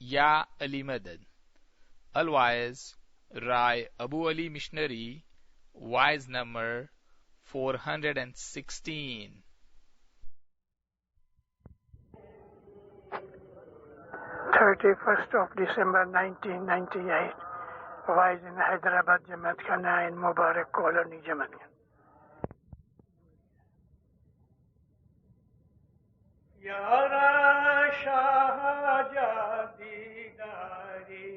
Ya Ali Madad. Otherwise, Rai Abu Ali Missionary, wise number 416. 31st of December 1998, wise in Hyderabad Jamaat Khana in Mubarak Colony Jamaat Khana. Yara Shah Jadi Dari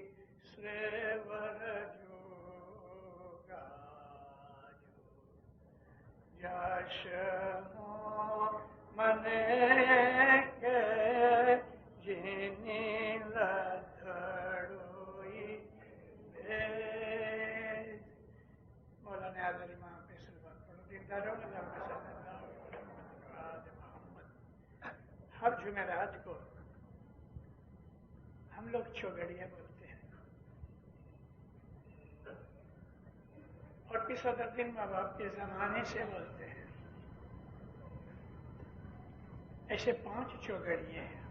Srevar Juga Jash Mane Ke Jini Ladharui Bez Maulana Azhar Imam pe salawat padho dindaro ہر جمعرات کو ہم لوگ چوگڑیاں بولتے ہیں اور پھر صدر دن ماں باپ کے زمانے سے بولتے ہیں. ایسے 5 چوگڑیاں ہیں.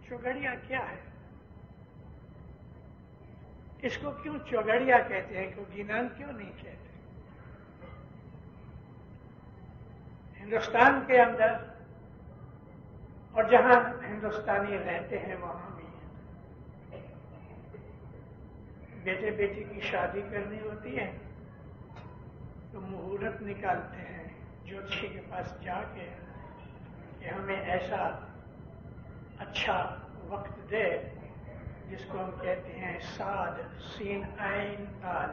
چوگڑیاں کیا ہے؟ اس کو کیوں چوگڑیاں کہتے ہیں؟ کو گینان کیوں نہیں کہتے؟ ہندوستان کے اندر اور جہاں ہندوستانی رہتے ہیں وہاں بھی بیٹے بیٹی کی شادی کرنی ہوتی ہے تو مہورت نکالتے ہیں جوتشی کے پاس جا کے کہ ہمیں ایسا اچھا وقت دے جس کو ہم کہتے ہیں ساد سین عین تال،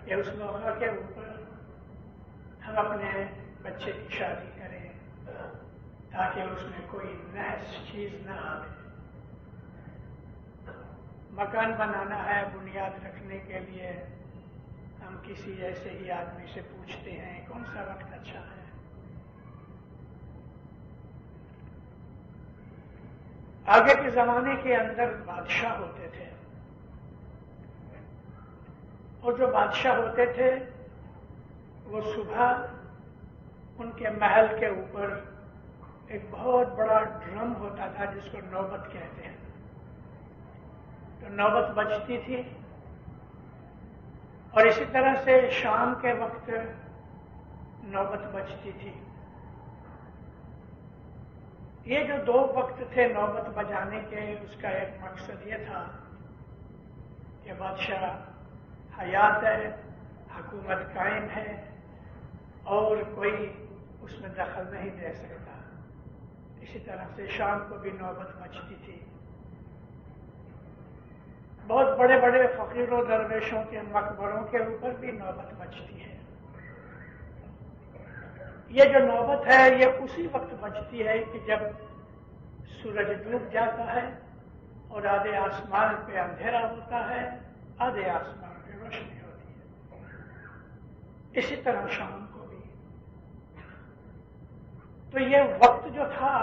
کہ اس موقع کے اوپر ہم اپنے بچے کی شادی کریں تاکہ اس میں کوئی نحس چیز نہ آئے. مکان بنانا ہے، بنیاد رکھنے کے لیے ہم کسی ایسے ہی آدمی سے پوچھتے ہیں کون سا وقت اچھا ہے. آگے کے زمانے کے اندر بادشاہ ہوتے تھے اور جو بادشاہ ہوتے تھے وہ صبح ان کے محل کے اوپر ایک بہت بڑا ڈرم ہوتا تھا جس کو نوبت کہتے ہیں. تو نوبت بجتی تھی اور اسی طرح سے شام کے وقت نوبت بجتی تھی. یہ جو 2 وقت تھے نوبت بجانے کے، اس کا ایک مقصد یہ تھا کہ بادشاہ حیات ہے، حکومت قائم ہے اور کوئی اس میں دخل نہیں دے سکتا. اسی طرح سے شام کو بھی نوبت بجتی تھی. بہت بڑے بڑے فقیر و درویشوں کے مقبروں کے اوپر بھی نوبت بجتی ہے. یہ جو نوبت ہے یہ اسی وقت بجتی ہے کہ جب سورج ڈوب جاتا ہے اور آدھے آسمان پہ اندھیرا ہوتا ہے، آدھے آسمان پہ روشنی ہوتی ہے. اسی طرح شام کو بھی. تو یہ وقت جو تھا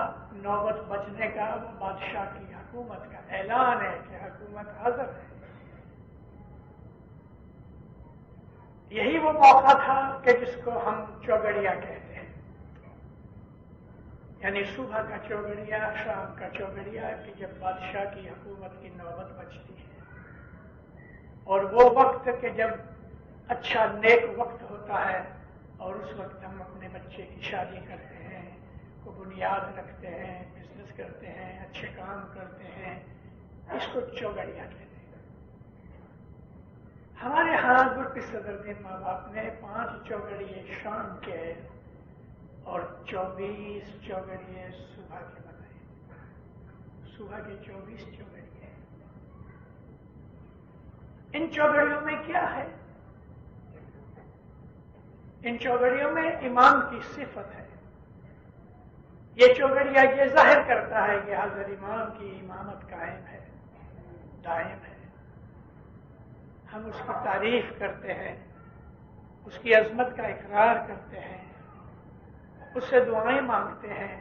نوبت بجنے کا وہ بادشاہ کی حکومت کا اعلان ہے کہ حکومت حاضر ہے. یہی وہ موقع تھا کہ جس کو ہم چوگڑیا کہتے ہیں، یعنی صبح کا چوگڑیا، شام کا چوگڑیا، کہ جب بادشاہ کی حکومت کی نوبت بجتی ہے. اور وہ وقت کہ جب اچھا نیک وقت ہوتا ہے اور اس وقت ہم اپنے بچے کی شادی کرتے ہیں، کو بنیاد رکھتے ہیں، بزنس کرتے ہیں، اچھے کام کرتے ہیں، اس کو چوگڑیا کہتے ہیں. ہمارے ہاں گرپی صدر دن ماں باپ نے 5 چوگڑیے شام کے اور 24 چوگڑیے صبح کے بنائے. صبح کے 24 چوگڑیے. ان چوگڑیوں میں کیا ہے؟ ان چوگڑیوں میں امام کی صفت ہے. یہ چوگڑیا یہ ظاہر کرتا ہے کہ حضرت امام کی امامت قائم ہے، دائم ہے. ہم اس کی تعریف کرتے ہیں، اس کی عظمت کا اقرار کرتے ہیں، اس سے دعائیں مانگتے ہیں،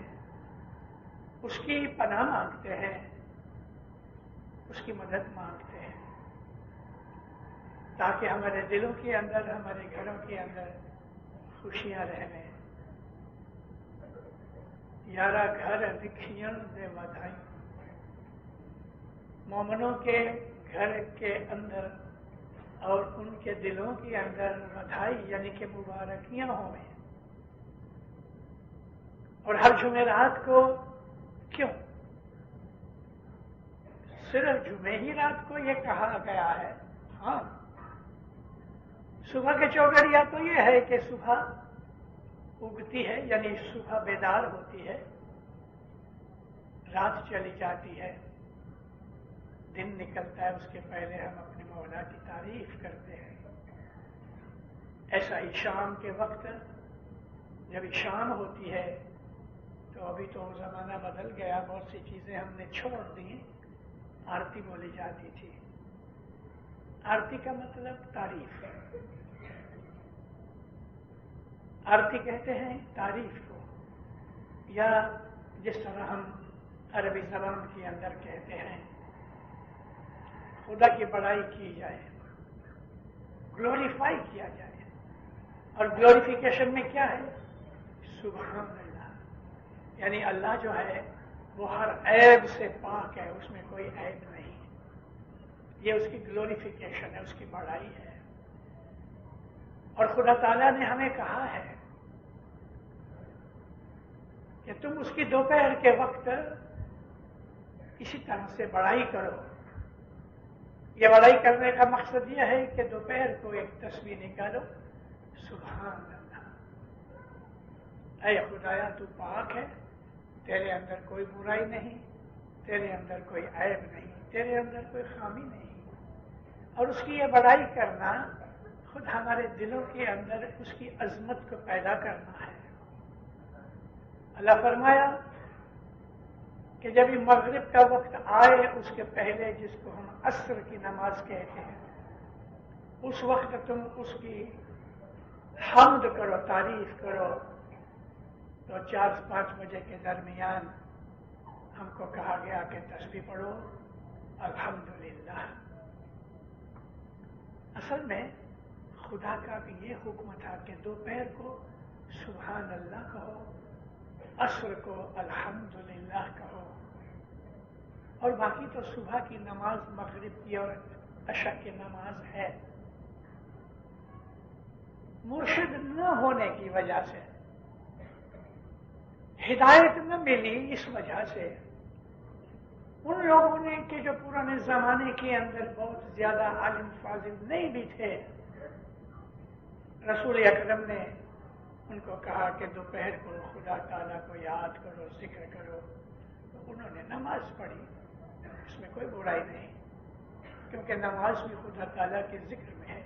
اس کی پناہ مانگتے ہیں، اس کی مدد مانگتے ہیں تاکہ ہمارے دلوں کے اندر، ہمارے گھروں کے اندر خوشیاں رہیں. यारा घर रिखियन दे बधाई। मोमनों के घर के अंदर और उनके दिलों के अंदर बधाई यानी कि मुबारकियां हों। और हर जुमेरात को क्यों? सिर्फ जुमे ही रात को ये कहा गया है? हाँ, सुबह के चौगड़िया तो ये है कि सुबह उगती है यानी सुबह बेदार होती है, रात चली जाती है, दिन निकलता है, उसके पहले हम अपने मौला की तारीफ करते हैं। ऐसा ही शाम के वक्त जब शाम होती है तो अभी तो जमाना बदल गया, बहुत सी चीजें हमने छोड़ दी, आरती बोली जाती थी। आरती का मतलब तारीफ। आरती कहते हैं तारीफ को, या जिस तरह हम अरबी ज़बान के अंदर कहते हैं खुदा की बड़ाई की जाए, ग्लोरीफाई किया जाए। और ग्लोरिफिकेशन में क्या है? सुभान अल्लाह, यानी अल्लाह जो है वो हर ऐब से पाक है, उसमें कोई ऐब नहीं। ये उसकी ग्लोरिफिकेशन है, उसकी बड़ाई है। और खुदा ताला ने हमें कहा है कि तुम उसकी दोपहर के वक्त इसी तरह से बड़ाई करो। ये बड़ाई करने का मकसद यह है कि दोपहर को एक तस्वीर निकालो, सुभान अल्लाह, ऐ खुदाया तू पाक है, तेरे अंदर कोई बुराई नहीं, तेरे अंदर कोई ऐब नहीं, तेरे अंदर कोई खामी नहीं। और उसकी ये बड़ाई करना खुद हमारे दिलों के अंदर उसकी अजमत को पैदा करना है। अल्लाह फरमाया कि जब ये मगरिब का वक्त आए उसके पहले, जिसको हम असर की नमाज कहते हैं, उस वक्त तुम उसकी हम्द करो, तारीफ करो। तो 4-5 बजे के दरमियान हमको कहा गया कि तस्बीह पढ़ो अल्हम्दुलिल्लाह। असल में खुदा का भी ये हुक्म था कि दोपहर को सुभान अल्लाह कहो, असर को अल्हम्दुलिल्लाह कहो, और बाकी तो सुबह की नमाज, मगरिब की और अशा की नमाज है। मुर्शिद न होने की वजह से, हिदायत न मिली इस वजह से, उन लोगों ने कि जो पुराने जमाने के अंदर बहुत ज्यादा आलिम फाजिल नहीं भी थे, रसूल अकरम ने उनको कहा कि दोपहर को खुदा ताला को याद करो, जिक्र करो। तो उन्होंने नमाज पढ़ी, इसमें कोई बुराई नहीं, क्योंकि नमाज भी खुदा ताला के जिक्र में है।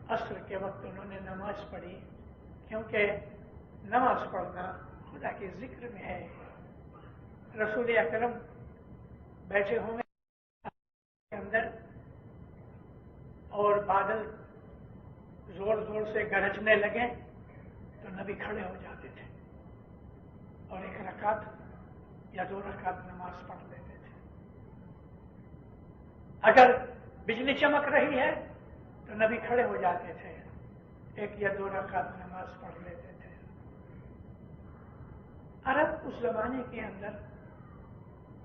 असर के वक्त उन्होंने नमाज पढ़ी, क्योंकि नमाज पढ़ना खुदा के जिक्र में है। रसूल अकरम बैठे होंगे अंदर और बादल जोर जोर से गरजने लगे तो नबी खड़े हो जाते थे और 1 रकात या 2 रकात नमाज पढ़ लेते थे। अगर बिजली चमक रही है तो नबी खड़े हो जाते थे, 1 या 2 रकात नमाज पढ़ लेते थे। अरब उस जमाने के अंदर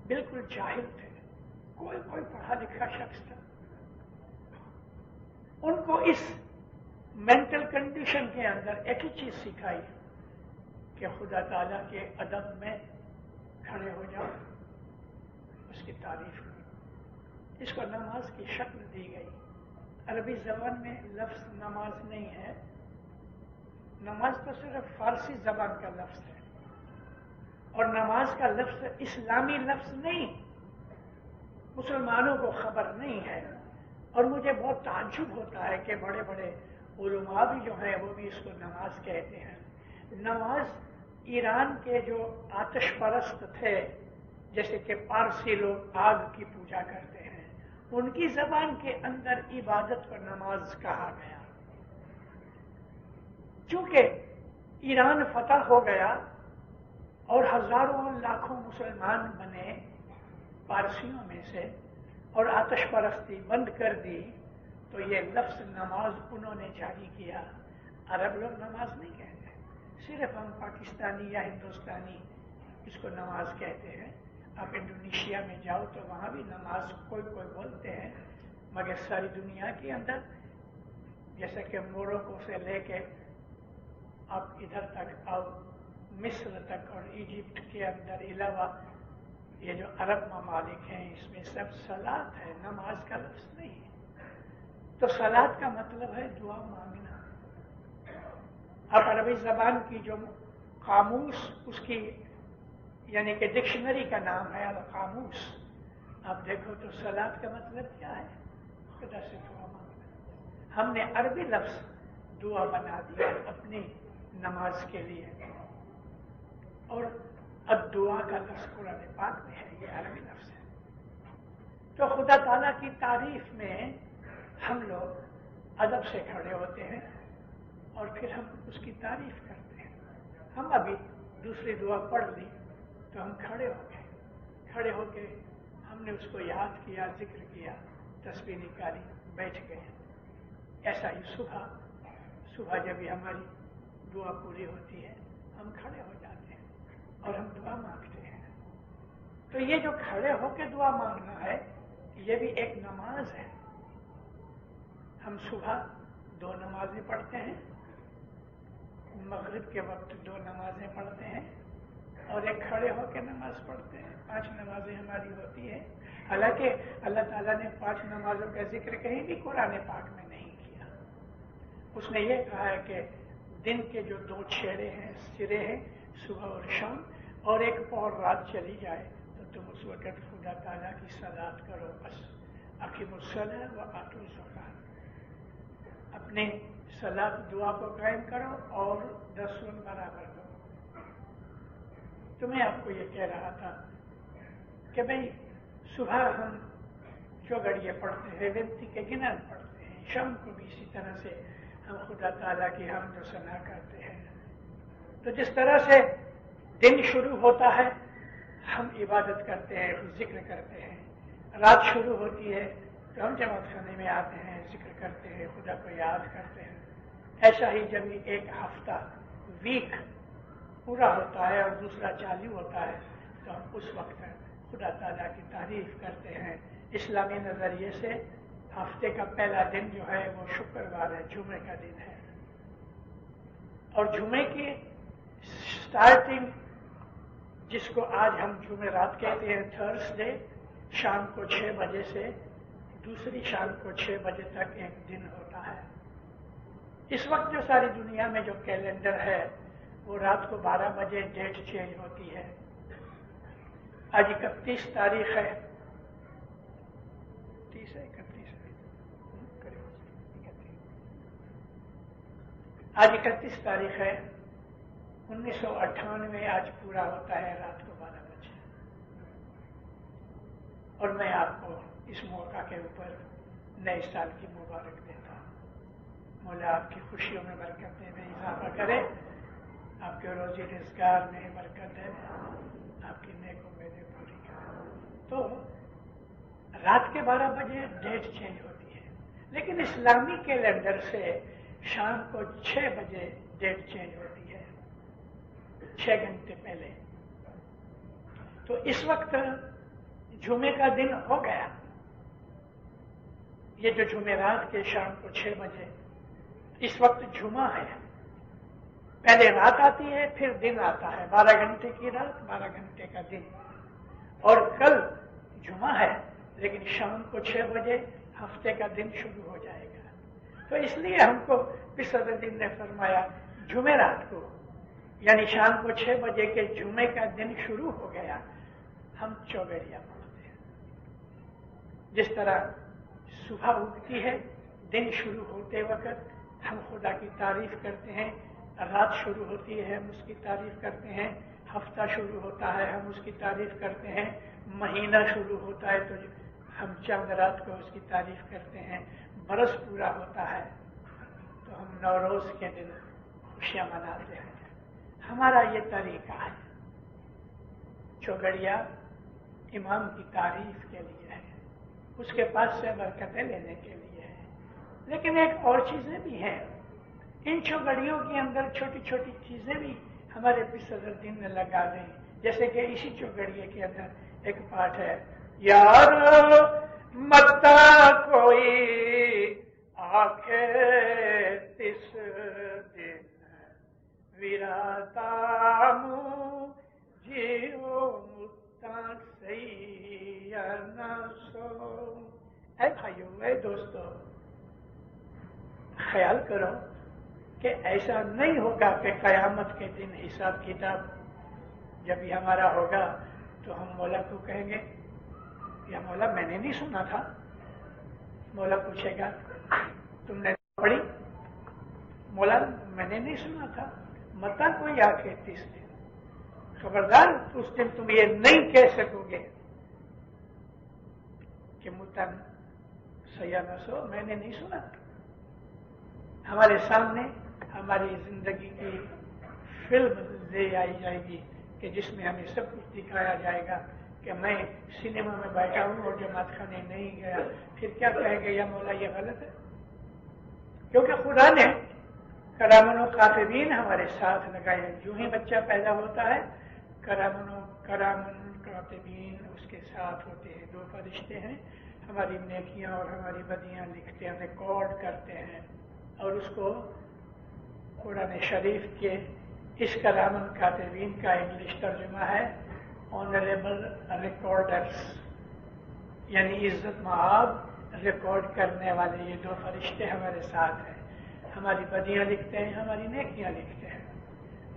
बिल्कुल जाहिल थे, कोई पढ़ा लिखा शख्स था। उनको इस मेंटल कंडीशन के अंदर एक ही चीज सिखाई कि खुदा ताला के अदब में खड़े हो जाओ, उसकी तारीफ करो। इसको नमाज की शक्ल दी गई। अरबी जबान में लफ्ज नमाज नहीं है, नमाज तो सिर्फ फारसी जबान का लफ्ज है, और नमाज का लफ्ज इस्लामी लफ्ज नहीं, मुसलमानों को खबर नहीं है। और मुझे बहुत ताज्जुब होता है कि बड़े बड़े उलमा भी जो हैं वो भी इसको नमाज कहते हैं। नमाज ईरान के जो आतिश परस्त थे, जैसे कि पारसी लोग आग की पूजा करते हैं, उनकी जबान के अंदर इबादत को नमाज कहा गया। चूंकि ईरान फतह हो गया और हजारों लाखों मुसलमान बने पारसियों में से, और आतिश परस्ती बंद कर दी, तो ये लफ्ज नमाज उन्होंने जारी किया। अरब लोग नमाज नहीं कहते, सिर्फ हम पाकिस्तानी या हिंदुस्तानी इसको नमाज कहते हैं। आप इंडोनेशिया में जाओ तो वहाँ भी नमाज कोई कोई बोलते हैं, मगर सारी दुनिया के अंदर जैसा कि मोरक्को से लेके आप इधर तक आओ, मिस्र तक और इजिप्ट के अंदर अलावा ये जो अरब ममालिक हैं इसमें सब सलात है, नमाज का लफ्ज नहीं है। तो सलात का मतलब है दुआ मांगना। आप अरबी जबान की जो कामूस उसकी यानी कि डिक्शनरी का नाम है अल कामूस, आप देखो तो सलात का मतलब क्या है? खुदा से दुआ मांगना। हमने अरबी लफ्ज दुआ बना दिया अपनी नमाज के लिए, और अब दुआ का लफ्ज कुरान पाक में है, ये अरबी लफ्ज है। तो खुदा ताला की तारीफ में हम लोग अदब से खड़े होते हैं और फिर हम उसकी तारीफ करते हैं। हम अभी दूसरी दुआ पढ़ ली तो हम खड़े हो गए, खड़े होके हमने उसको याद किया, जिक्र किया, तस्बीह निकाली, बैठ गए। ऐसा ही सुबह जब भी हमारी दुआ पूरी होती है हम खड़े हो जाते हैं और हम दुआ मांगते हैं। तो ये जो खड़े होके दुआ मांगना है ये भी एक नमाज है। हम सुबह 2 नमाजें पढ़ते हैं, मगरिब के वक्त 2 नमाजें पढ़ते हैं और एक खड़े होकर नमाज पढ़ते हैं। 5 नमाजें हमारी होती है। हालांकि अल्लाह ताला ने 5 नमाजों का जिक्र कहीं भी कुरान पाक में नहीं किया। उसने ये कहा है कि दिन के जो 2 छेड़े हैं, सिरे हैं, सुबह और शाम, और एक पौर रात चली जाए तो तुम उस वक्त खुदा ताला की सलात करो। बस अकीमुस्सलाह व आतू ज़कात, अपने सलात दुआ को कायम करो और 10 बराबर करो। तो मैं आपको ये कह रहा था कि भाई सुबह हम जो घड़िए पढ़ते हैं विनती के गिनन पढ़ते हैं, शाम को भी इसी तरह से हम खुदा ताला की हमद व सना करते हैं। तो जिस तरह से दिन शुरू होता है हम इबादत करते हैं, जिक्र करते हैं, रात शुरू होती है तो हम जमात खाने में आते हैं, जिक्र करते हैं, खुदा को याद करते हैं। ऐसा ही जब एक हफ्ता वीक पूरा होता है और दूसरा चालू होता है तो हम उस वक्त खुदा ताला की तारीफ करते हैं। इस्लामी नजरिए से हफ्ते का पहला दिन जो है वो शुक्रवार है, जुमे का दिन है, और जुमे की स्टार्टिंग जिसको आज हम जुमेरात कहते हैं, थर्सडे, शाम को 6 बजे से दूसरी शाम को 6 बजे तक एक दिन होता है। इस वक्त जो सारी दुनिया में जो कैलेंडर है वो रात को 12 बजे डेट चेंज होती है। आज 31 तारीख है, 30 है, 31 है, आज 31 तारीख है। 1998 आज पूरा होता है रात को 12 बजे। और मैं आपको इस मौका के ऊपर नए साल की मुबारक देता हूँ। मौला आपकी खुशियों में बरकत में इजाफा करे, आपके रोजी रोजगार में बरकत है, आपकी नेक उम्मीदें पूरी करे। तो रात के 12 बजे डेट चेंज होती है, लेकिन इस्लामी कैलेंडर से शाम को 6 बजे डेट चेंज होती है, 6 घंटे पहले। तो इस वक्त जुमे का दिन हो गया। ये जो जुमेरात के शाम को 6 बजे, इस वक्त जुमा है। पहले रात आती है फिर दिन आता है, 12 घंटे की रात, 12 घंटे का दिन। और कल जुमा है लेकिन शाम को 6 बजे हफ्ते का दिन शुरू हो जाएगा। तो इसलिए हमको सदरुद्दीन ने फरमाया जुमेरात को, यानी शाम को 6 बजे के जुमे का दिन शुरू हो गया, हम चौगड़िया पढ़ते हैं। जिस तरह सुबह उगती है, दिन शुरू होते वक्त हम खुदा की तारीफ करते हैं, रात शुरू होती है हम उसकी तारीफ करते हैं, हफ्ता शुरू होता है हम उसकी तारीफ करते हैं, महीना शुरू होता है तो हम चंद रात को उसकी तारीफ करते हैं, बरस पूरा होता है तो हम नवरोज के दिन खुशियां मनाते हैं। हमारा ये तरीका है। चौगड़िया इमाम की तारीफ के लिए है, उसके पास से बरकतें लेने के लिए है। लेकिन एक और चीजें भी हैं। इन चौगड़ियों के अंदर छोटी छोटी चीजें भी हमारे सदरुद्दीन ने लगा दी। جیسے کہ اسی چوگڑیے کے اندر ایک پاٹ ہے، یار متا کوئی آکھے تس دن ویراتامو جیو متا سیانا سو۔ اے بھائیو، اے دوستو، خیال کرو کہ ایسا نہیں ہوگا کہ قیامت کے دن حساب کتاب جب یہ ہمارا ہوگا تو ہم مولا کو کہیں گے یا مولا میں نے نہیں سنا تھا۔ مولا پوچھے گا تم نے پڑھی؟ مولا میں نے نہیں سنا تھا، متا کوئی آ کے تیس دن، خبردار اس دن تم یہ نہیں کہہ سکو گے کہ متن سیانا سو، میں نے نہیں سنا۔ ہمارے سامنے ہماری زندگی کی فلم لے آئی جائے گی کہ جس میں ہمیں سب کچھ دکھایا جائے گا کہ میں سنیما میں بیٹھا ہوں اور جماعت خانے نہیں گیا، پھر کیا کہے گا یا مولا یہ غلط ہے؟ کیونکہ خدا نے کرامن و کاتبین ہمارے ساتھ لگائے۔ جو ہی بچہ پیدا ہوتا ہے کرامن کاتبین اس کے ساتھ ہوتے ہیں، دو فرشتے ہیں، ہماری نیکیاں اور ہماری بدیاں لکھتے ہیں، ریکارڈ کرتے ہیں، اور اس کو قرآن شریف کے اس کرامن کاتبین کا انگلش ترجمہ ہے آنریبل ریکارڈرز، یعنی عزت مآب ریکارڈ کرنے والے۔ یہ دو فرشتے ہمارے ساتھ ہیں، ہماری بدیاں لکھتے ہیں، ہماری نیکیاں لکھتے ہیں۔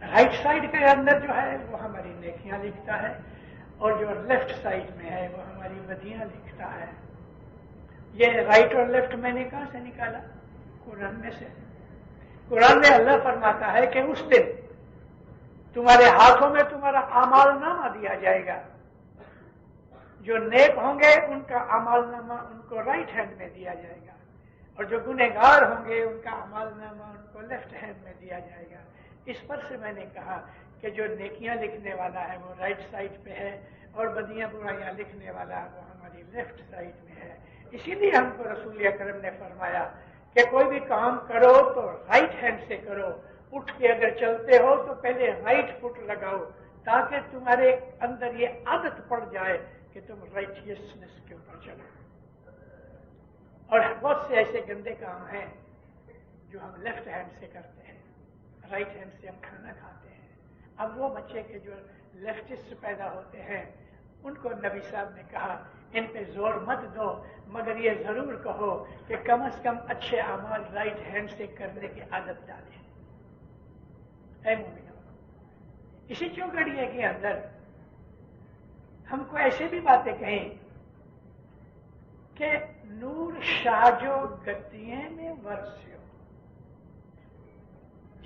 رائٹ سائڈ کے اندر جو ہے وہ ہماری نیکیاں لکھتا ہے، اور جو لیفٹ سائڈ میں ہے وہ ہماری بدیاں لکھتا ہے۔ یہ رائٹ اور لیفٹ میں نے کہاں سے نکالا؟ قرآن میں سے۔ قرآن میں اللہ فرماتا ہے کہ اس دن تمہارے ہاتھوں میں تمہارا اعمال نامہ دیا جائے گا۔ جو نیک ہوں گے ان کا اعمال نامہ ان کو رائٹ ہینڈ میں دیا جائے گا، اور جو گنہگار ہوں گے ان کا اعمال نامہ ان کو لیفٹ ہینڈ میں دیا جائے گا۔ اس پر سے میں نے کہا کہ جو نیکیاں لکھنے والا ہے وہ رائٹ سائڈ پہ ہے، اور بدیاں برائیاں لکھنے والا وہ ہماری لیفٹ سائڈ میں ہے۔ اسی لیے ہم کو رسول اکرم نے فرمایا کہ کوئی بھی کام کرو تو رائٹ ہینڈ سے کرو، اٹھ کے اگر چلتے ہو تو پہلے رائٹ فٹ لگاؤ، تاکہ تمہارے اندر یہ عادت پڑ جائے کہ تم رائٹیسنس کے اوپر چلو۔ اور بہت سے ایسے گندے کام ہیں جو ہم لیفٹ ہینڈ سے کرتے ہیں، رائٹ ہینڈ سے ہم کھانا کھاتے ہیں۔ اب وہ بچے کے جو لیفٹسٹ پیدا ہوتے ہیں ان کو نبی صاحب نے کہا ان پہ زور مت دو، مگر یہ ضرور کہو کہ کم از کم اچھے اعمال رائٹ ہینڈ سے کرنے کی عادت ڈالیں۔ اے مومنوں، اسی چوگڑیے کے اندر ہم کو ایسے بھی باتیں کہیں کہ نور شاجو گتیے میں ورسیو،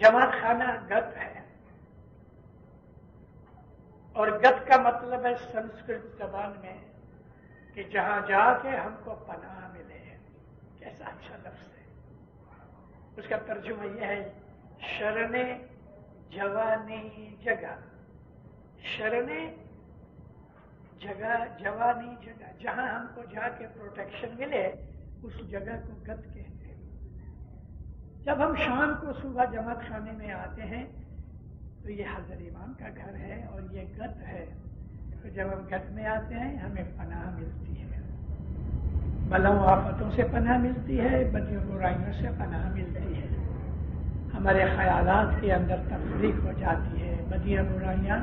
جماعت خانہ گت ہے، اور گت کا مطلب ہے سنسکرت زبان میں کہ جہاں جا کے ہم کو پناہ ملے۔ کیسا اچھا لفظ ہے! اس کا ترجمہ یہ ہے شرنے جوانی جگہ، شرنے جگہ جوانی جگہ، جہاں ہم کو جا کے پروٹیکشن ملے اس جگہ کو گت کہتے ہیں۔ جب ہم شام کو صبح جماعت خانے میں آتے ہیں تو یہ حضرت امام کا گھر ہے اور یہ گت ہے، تو جب ہم گت میں آتے ہیں ہمیں پناہ ملتی ہے، بلاؤں آفتوں سے پناہ ملتی ہے، بدیوں برائیوں سے پناہ ملتی ہے، ہمارے خیالات کے اندر تفریق ہو جاتی ہے، بدیاں برائیاں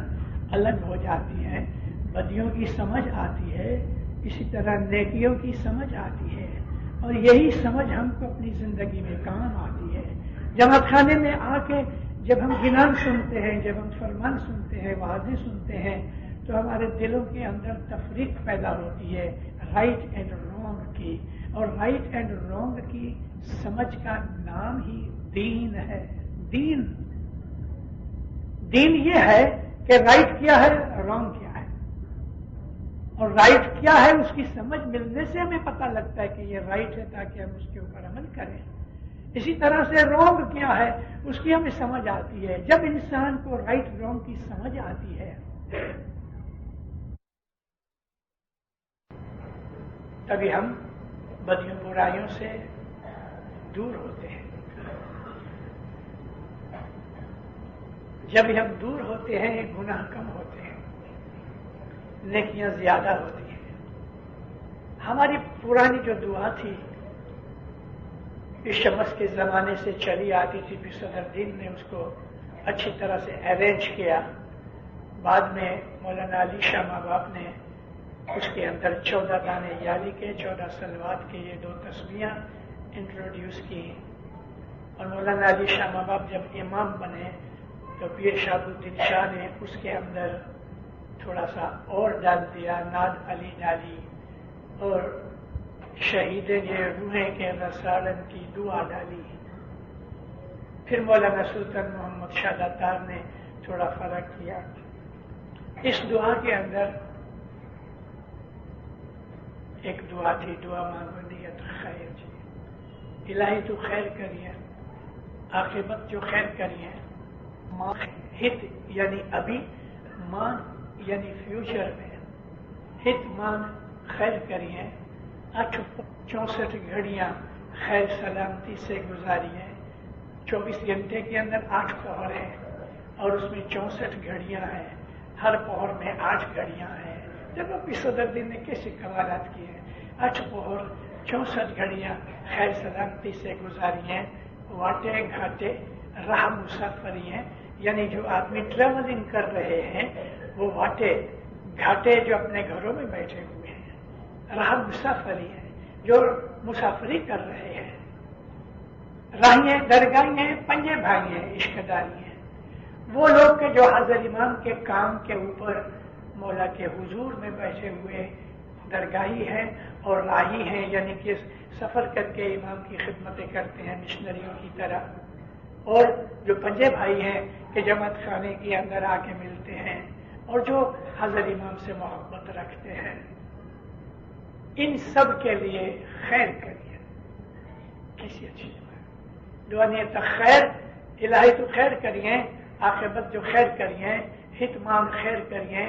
الگ ہو جاتی ہیں، بدیوں کی سمجھ آتی ہے، اسی طرح نیکیوں کی سمجھ آتی ہے، اور یہی سمجھ ہم کو اپنی زندگی میں کام آتی ہے۔ جماعت خانے میں آ کے جب ہم گنان سنتے ہیں، جب ہم فرمان سنتے ہیں، واضح سنتے ہیں، تو ہمارے دلوں کے اندر تفریق پیدا ہوتی ہے رائٹ اینڈ رانگ کی، اور رائٹ اینڈ رانگ کی سمجھ کا نام ہی دین ہے۔ دین یہ ہے کہ رائٹ کیا ہے، رانگ کیا ہے، اور رائٹ کیا ہے اس کی سمجھ ملنے سے ہمیں پتہ لگتا ہے کہ یہ رائٹ ہے تاکہ ہم اس کے اوپر عمل کریں۔ اسی طرح سے رانگ کیا ہے اس کی ہمیں سمجھ آتی ہے۔ جب انسان کو رائٹ رانگ کی سمجھ آتی ہے تبھی ہم بدیوں برائیوں سے دور ہوتے ہیں۔ جب ہم دور ہوتے ہیں گناہ کم ہوتے ہیں۔ नेकियां ज्यादा होती हैं। हमारी पुरानी जो दुआ थी, इस शमस के जमाने से चली आती थी, फिर सदरुद्दीन ने उसको अच्छी तरह से अरेंज किया। बाद में मौलाना अली शाह माँ बाप ने उसके अंदर 14 दाने याली के, 14 सलवात के ये 2 तस्बीहां इंट्रोड्यूस की। और मौलाना अली शाह माँ बाप जब इमाम बने तो पीर शहाबुद्दीन शाह ने उसके अंदर थोड़ा सा और डाल दिया, नाद अली डाली और शहीद ये रूहें के रसालन की दुआ डाली। फिर मौलाना सुल्तान मोहम्मद शाह दातार ने थोड़ा फर्क किया। इस दुआ के अंदर एक दुआ थी, दुआ मांगो नियत खैर जी, इलाही तू खैर करिए, आखिरत जो खैर करिए, मां हित यानी अभी, मान यानी फ्यूचर में, हित मान खैर करिए, 64 घड़ियां खैर सलामती से गुजारिए। 24 घंटे के अंदर 8 पहर है और उसमें 64 घड़ियां हैं, हर पहर में 8 घड़ियां हैं। जब अपनी सदरुद्दीन ने कैसे कमालात किए, 8 पहर 64 घड़ियां खैर सलामती से गुजारिए। वाटे घाटे राह मुसाफरी हैं, यानी जो आदमी ट्रेवलिंग कर रहे हैं वो वाटे घाटे जो अपने घरों में बैठे हुए हैं, राह मुसाफरी है जो मुसाफरी कर रहे हैं, राहियां दरगाहें पंजे भाई हैं, इश्कदारी हैं, वो लोग के जो हाजिर इमाम के काम के ऊपर मौला के हुजूर में बैठे हुए दरगाही हैं और राही हैं, यानी कि सफर करके इमाम की खिदमतें करते हैं मिशनरियों की तरह, और जो पंजे भाई हैं कि जमात खाने के अंदर आके मिलते हैं और जो हाजिर इमाम से मोहब्बत रखते हैं, इन सब के लिए खैर करिए। कैसी अच्छी दुआ नियत खैर, इलाही तो खैर करिए, आखिरत जो खैर करिए, हितमान खैर करिए,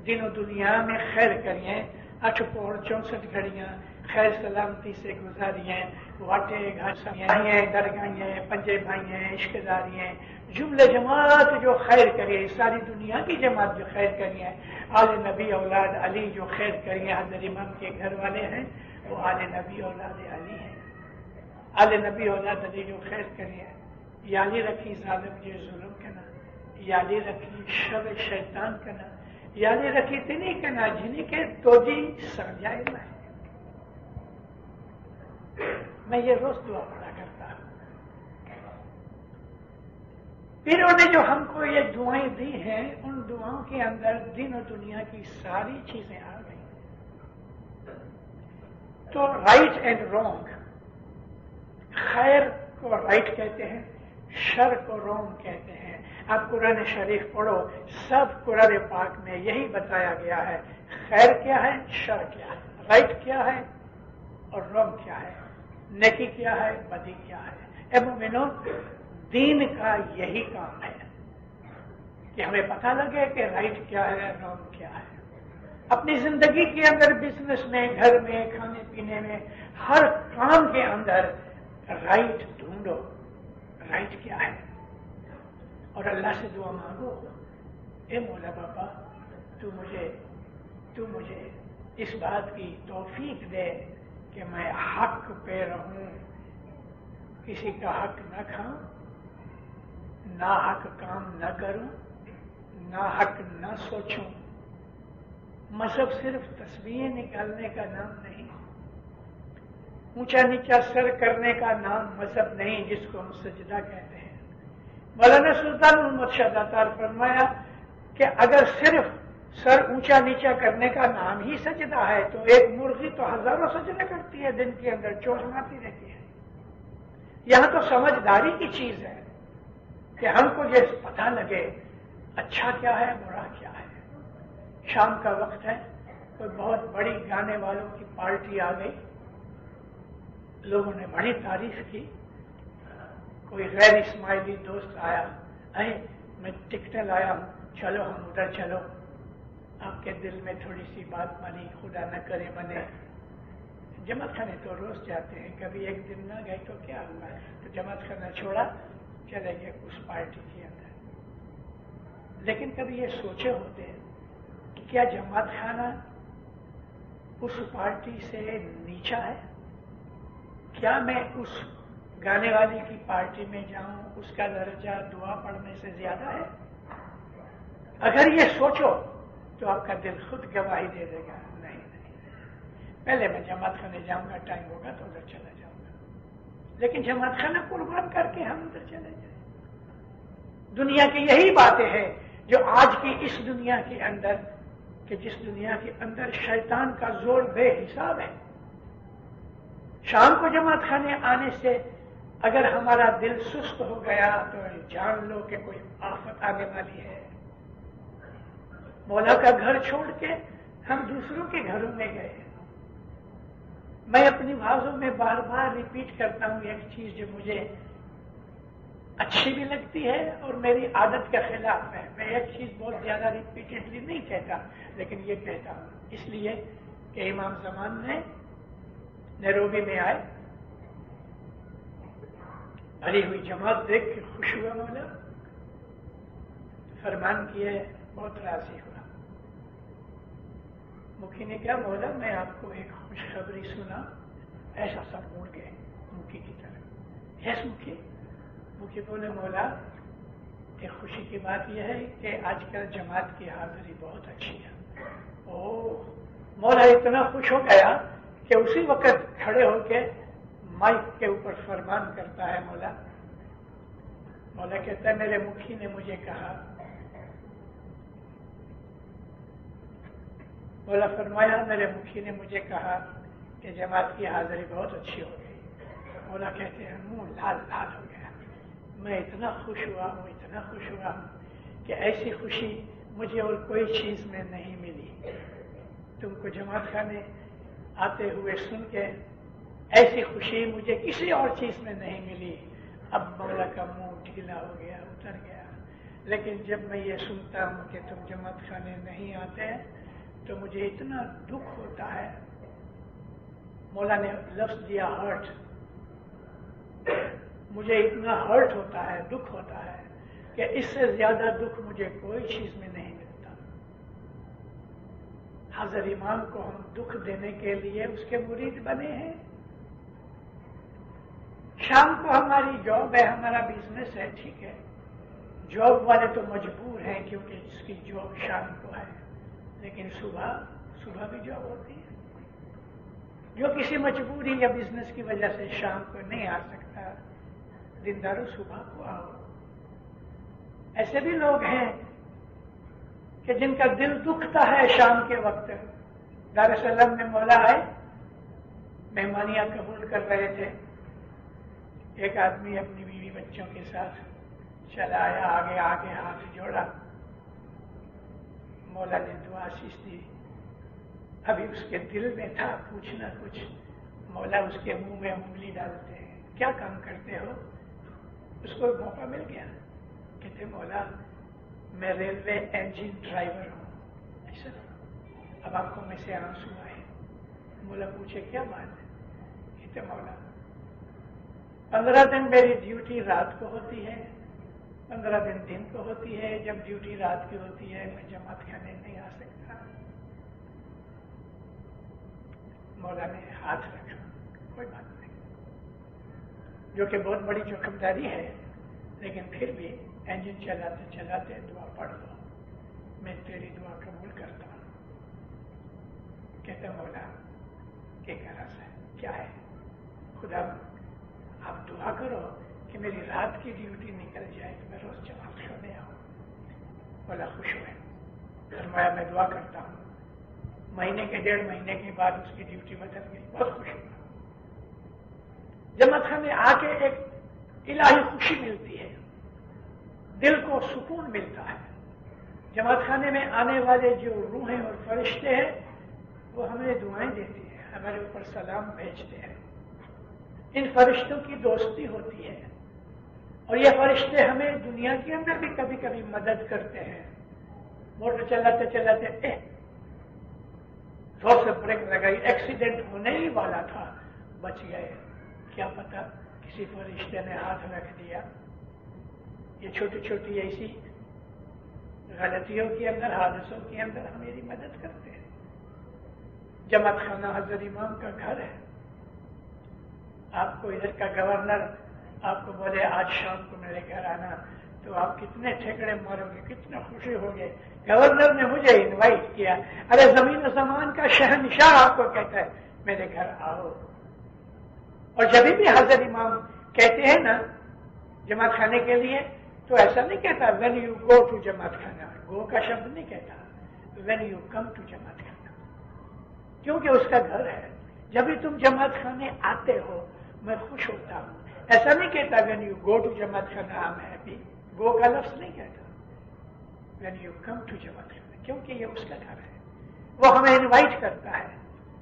दिनों दुनिया में खैर करिए। 8 पहर 64 घड़ियां खैर सलामती से गुजारिए। वाटे घाटियां दरगाहें पंजे भाइयां इश्कदारियां, जुमले जमात जो खैर करिए, सारी दुनिया की जमात जो खैर करिए, आले नबी औलाद अली जो खैर करिए, हज़रत इमाम के घर वाले हैं वो आले नबी औलाद अली हैं, आले नबी औलाद अली जो खैर करिए। याली रखी जालिम जे जुल्म कना, याली रखी शर शैतान कना, याली रखी तिनी कना जिन्हीं के तोजी समझाए मैं। मैं ये रोज दुआ पढ़ा करता हूं। फिर उन्होंने जो हमको ये दुआएं दी हैं, उन दुआओं के अंदर दिन और दुनिया की सारी चीजें आ गई। तो राइट एंड रॉन्ग, खैर को राइट कहते हैं, शर को रॉन्ग कहते हैं। आप कुरान शरीफ पढ़ो, सब कुरान पाक में यही बताया गया है, खैर क्या है, शर क्या है, राइट क्या है और रॉन्ग क्या है, नेकी क्या है, बदी क्या है। ए मोमिनो, दीन का यही काम है कि हमें पता लगे कि राइट क्या है, रॉन्ग क्या है। अपनी जिंदगी के अंदर, बिजनेस में, घर में, खाने पीने में, हर काम के अंदर राइट ढूंढो, राइट क्या है, और अल्लाह से दुआ मांगो, ए मौला बाबा तू मुझे इस बात की तौफीक दे कि मैं हक पे रहूं, किसी का हक न खाऊं, ना हक काम न करूं, ना हक न सोचूं। मजहब सिर्फ तस्बीहें निकालने का नाम नहीं, ऊंचा नीचा सर करने का नाम मजहब नहीं, जिसको हम सजदा कहते हैं। मौलाना सुल्तान मोहम्मद शाह दातार फरमाया कि अगर सिर्फ सर ऊंचा नीचा करने का नाम ही सजदा है तो एक मुर्गी तो हजारों सजदा करती है, दिन के अंदर चोंच मारती रहती है। यहां तो समझदारी की चीज है कि हमको ये पता लगे अच्छा क्या है, बुरा क्या है। शाम का वक्त है, कोई बहुत बड़ी गाने वालों की पार्टी आ गई, लोगों ने बड़ी तारीफ की। कोई गैर इस्माइली दोस्त आया, अरे मैं टिकटें लाया हूं, चलो हम उधर चलो, आपके दिल में थोड़ी सी बात बनी, खुदा न करे बने। जमात खाने तो रोज जाते हैं, कभी एक दिन ना गए तो क्या हुआ, तो जमात खाना छोड़ा, चले गए उस पार्टी के अंदर। लेकिन कभी ये सोचे होते हैं कि क्या जमात खाना उस पार्टी से नीचा है? क्या मैं उस गाने वाली की पार्टी में जाऊं, उसका दर्जा दुआ पढ़ने से ज्यादा है? अगर ये सोचो तो आपका दिल खुद गवाही दे देगा, नहीं नहीं, पहले मैं जमात खाने जाऊंगा, टाइम होगा तो उधर चला जाऊंगा। लेकिन जमात खाना कुर्बान करके हम उधर चले जाए। दुनिया की यही बातें हैं जो आज की इस दुनिया के अंदर, कि जिस दुनिया के अंदर शैतान का जोर बेहिसाब है। शाम को जमात खाने आने से अगर हमारा दिल सुस्त हो गया तो जान लो कि कोई आफत आने वाली है। मौला का घर छोड़ के हम दूसरों के घरों में गए। मैं अपनी बातों में बार बार रिपीट करता हूं एक चीज जो मुझे अच्छी भी लगती है और मेरी आदत के खिलाफ है। मैं एक चीज बहुत ज्यादा रिपीटेडली नहीं कहता, लेकिन ये कहता हूं इसलिए कि इमाम ज़मान ने नैरोबी में आए, भरी हुई जमात देख के खुश हुआ मौला, फरमान किए, बहुत राजी हुआ। मुखी ने कहा मौला मैं आपको एक खुशखबरी सुना। ऐसा सब मुड़ गए मुखी की तरफ। यस मुखी। मुखी बोले मौला एक खुशी की बात यह है कि आजकल जमात की हाजिरी बहुत अच्छी है। ओह, मौला इतना खुश हो गया कि उसी वक्त खड़े होके माइक के ऊपर फरमान करता है मौला। मौला कहता है मेरे मुखी ने मुझे कहा, मौला फरमाया मेरे मुखी ने मुझे कहा कि जमात की हाजिरी बहुत अच्छी हो गई। मौला कहते हैं मुंह लाल लाल हो गया। मैं इतना खुश हुआ हूं, इतना खुश हुआ हूं कि ऐसी खुशी मुझे और कोई चीज में नहीं मिली। तुमको जमात खाने आते हुए सुन के ऐसी खुशी मुझे किसी और चीज में नहीं मिली। अब मौला का मुंह ढीला हो गया, उतर गया। लेकिन जब मैं ये सुनता हूं कि तुम जमात खाने नहीं आते तो मुझे इतना दुख होता है। मौला ने लफ्ज दिया हर्ट। मुझे इतना हर्ट होता है, दुख होता है कि इससे ज्यादा दुख मुझे कोई चीज में नहीं मिलता। हाजिर इमाम को हम दुख देने के लिए उसके मुरीद बने हैं। शाम को हमारी जॉब है, हमारा बिजनेस है, ठीक है। जॉब वाले तो मजबूर हैं क्योंकि जिसकी जॉब शाम को है, लेकिन सुबह भी जॉब होती है। जो किसी मजबूरी या बिजनेस की वजह से शाम को नहीं आ सकता, दिनदारों सुबह को आओ। ऐसे भी लोग हैं कि जिनका दिल दुखता है शाम के वक्त। दारुसलाम में मौला आए, मेहमानियां कबूल कर रहे थे। एक आदमी अपनी बीवी बच्चों के साथ चला आया, आगे आगे हाथ जोड़ा। मौला ने दुआ आशीष दी। अभी उसके दिल में था कुछ ना कुछ। मौला उसके मुंह में उंगली डालते हैं, क्या काम करते हो? उसको मौका मिल गया। कहते मौला मैं रेलवे इंजन ड्राइवर हूं। ऐसा? अब आंखों में से आंसू आए। मौला पूछे क्या बात है? कहते मौला 15 दिन मेरी ड्यूटी रात को होती है, 15 दिन को होती है। जब ड्यूटी रात की होती है मैं जमात खाने नहीं आ सकता। मौला ने हाथ रखा, कोई बात नहीं, जो कि बहुत बड़ी जोखिमदारी है, लेकिन फिर भी इंजन चलाते चलाते दुआ पढ़ लो, मैं तेरी दुआ कबूल करता हूं। कहते मौला के गरज है, क्या है? खुदा आप दुआ करो कि मेरी रात की ड्यूटी निकल जाए तो मैं रोज जमात खाने आऊं। मौला खुश हुए, फरमाया मैं दुआ करता हूं। महीने के 1.5 महीने के बाद उसकी ड्यूटी बदल गई। बहुत खुश हुआ। जमात खाने आके एक इलाही खुशी मिलती है, दिल को सुकून मिलता है। जमात खाने में आने वाले जो रूहें और फरिश्ते हैं वो हमें दुआएं देती है, हमारे ऊपर सलाम भेजते हैं। इन फरिश्तों की दोस्ती होती है और ये फरिश्ते हमें दुनिया के अंदर भी कभी कभी मदद करते हैं। मोटर चलाते चलाते जोर से ब्रेक लगाई, एक्सीडेंट होने ही वाला था, बच गए। क्या पता किसी फरिश्ते ने हाथ रख दिया। ये छोटी छोटी ऐसी غلطیوں کے اندر، حادثوں کے اندر ہماری مدد کرتے ہیں۔ جماعت خانہ حضرت امام کا گھر ہے۔ آپ کو ادھر کا گورنر آپ کو بولے آج شام کو میرے گھر آنا، تو آپ کتنے ٹھیکڑے مارو گے، کتنے خوشی ہوگے، گورنر نے مجھے انوائٹ کیا۔ ارے زمین و زمان کا شہنشاہ آپ کو کہتا ہے میرے گھر آؤ۔ اور جب بھی حضرت امام کہتے ہیں نا جماعت خانے کے لیے، تو ایسا نہیں کہتا وین یو گو ٹو جماعت خانہ، گو کا شبد نہیں کہتا، وین یو کم ٹو جماعت خانہ، کیونکہ اس کا گھر ہے۔ جب بھی تم جماعت خانے آتے ہو میں خوش ہوتا ہوں۔ ایسا نہیں کہتا وین یو گو ٹو جماعت خانہ آئی ایم ہیپی، گو کا لفظ نہیں کہتا، وین یو کم ٹو جماعت خانہ، کیونکہ یہ اس کا گھر ہے، وہ ہمیں انوائٹ کرتا ہے،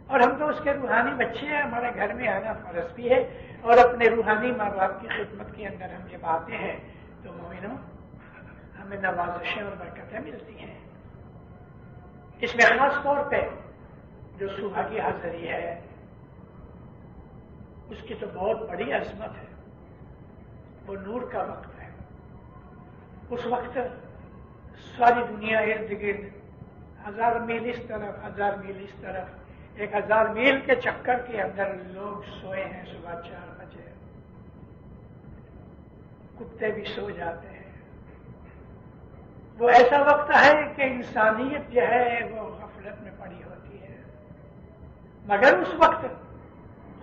اور ہم تو اس کے روحانی بچے ہیں، ہمارے گھر میں آنا فرض بھی ہے، اور اپنے روحانی ماں باپ کی خدمت کے اندر ہم جب آتے ہیں تو مومنوں ہمیں نوازشیں اور برکتیں ملتی ہیں۔ اس میں خاص طور پہ جو صبح کی حاضری ہے اس کی تو بہت بڑی عظمت ہے، وہ نور کا وقت ہے۔ اس وقت ساری دنیا ارد گرد 1000 میل اس طرف 1000 میل اس طرف 1000 میل کے چکر کے اندر لوگ سوئے ہیں، صبح 4 بجے کتے بھی سو جاتے ہیں۔ وہ ایسا وقت ہے کہ انسانیت جو ہے وہ غفلت میں پڑی ہوتی ہے، مگر اس وقت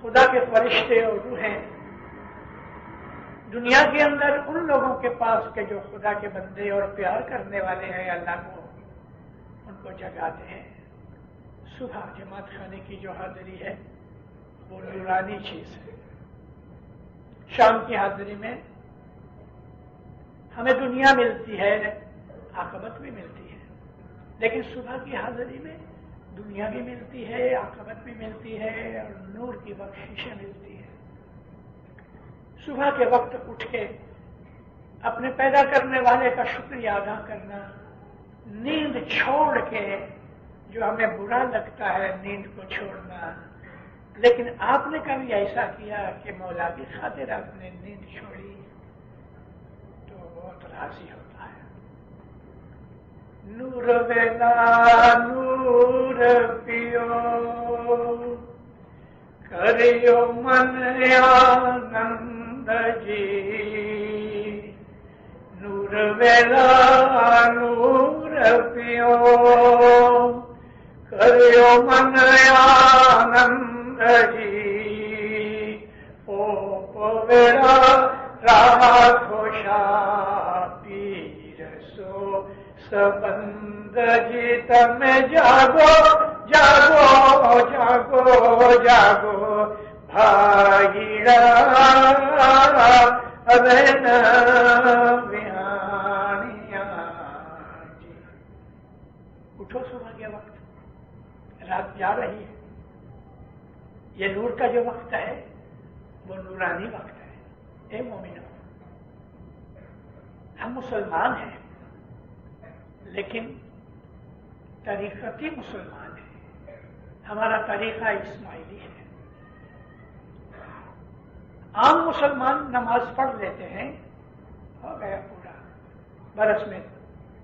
خدا کے فرشتے اور روحیں دنیا کے اندر ان لوگوں کے پاس کے جو خدا کے بندے اور پیار کرنے والے ہیں اللہ کو، ان کو جگاتے ہیں۔ صبح جماعت خانے کی جو حاضری ہے وہ نورانی چیز ہے۔ شام کی حاضری میں ہمیں دنیا ملتی ہے، عاقبت بھی ملتی ہے، لیکن صبح کی حاضری میں دنیا بھی ملتی ہے، عاقبت بھی ملتی ہے، اور نور کی بخششیں ملتی ہے۔ صبح کے وقت اٹھ کے اپنے پیدا کرنے والے کا شکریہ ادا کرنا، نیند چھوڑ کے، جو ہمیں برا لگتا ہے نیند کو چھوڑنا، لیکن آپ نے کبھی ایسا کیا کہ مولا کی خاطر آپ نے نیند چھوڑی تو بہت راضی ہوتا ہے۔ نور ویلا نور پیو کریو من آنند جی، نور ویلا نور پیو کریو من آنند جی، او ویلا راکھو پیر سو سبند جی، تم جاگو جاگو جاگو جاگو بھائی ابن بہانیاں جی۔ اٹھو صبح کے وقت، رات جا رہی ہے، یہ نور کا جو وقت ہے وہ نورانی وقت ہے۔ اے مومنوں، ہم مسلمان ہیں لیکن طریقتی مسلمان ہیں، ہمارا طریقہ اسماعیلی ہے۔ عام مسلمان نماز پڑھ لیتے ہیں، ہو گیا پورا، برس میں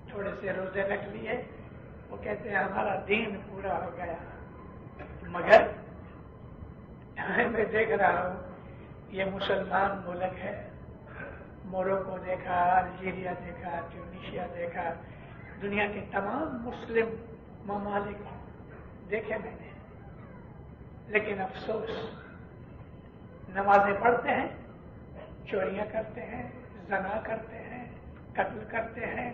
تھوڑے سے روزے رکھ لیے، وہ کہتے ہیں ہمارا دین پورا ہو گیا، مگر میں دیکھ رہا ہوں یہ مسلمان ملک ہے، موروکو دیکھا، الجیریا دیکھا، ٹیونیشیا دیکھا، دنیا کے تمام مسلم ممالک دیکھے میں نے، لیکن افسوس نمازیں پڑھتے ہیں، چوریاں کرتے ہیں، زنا کرتے ہیں، قتل کرتے ہیں،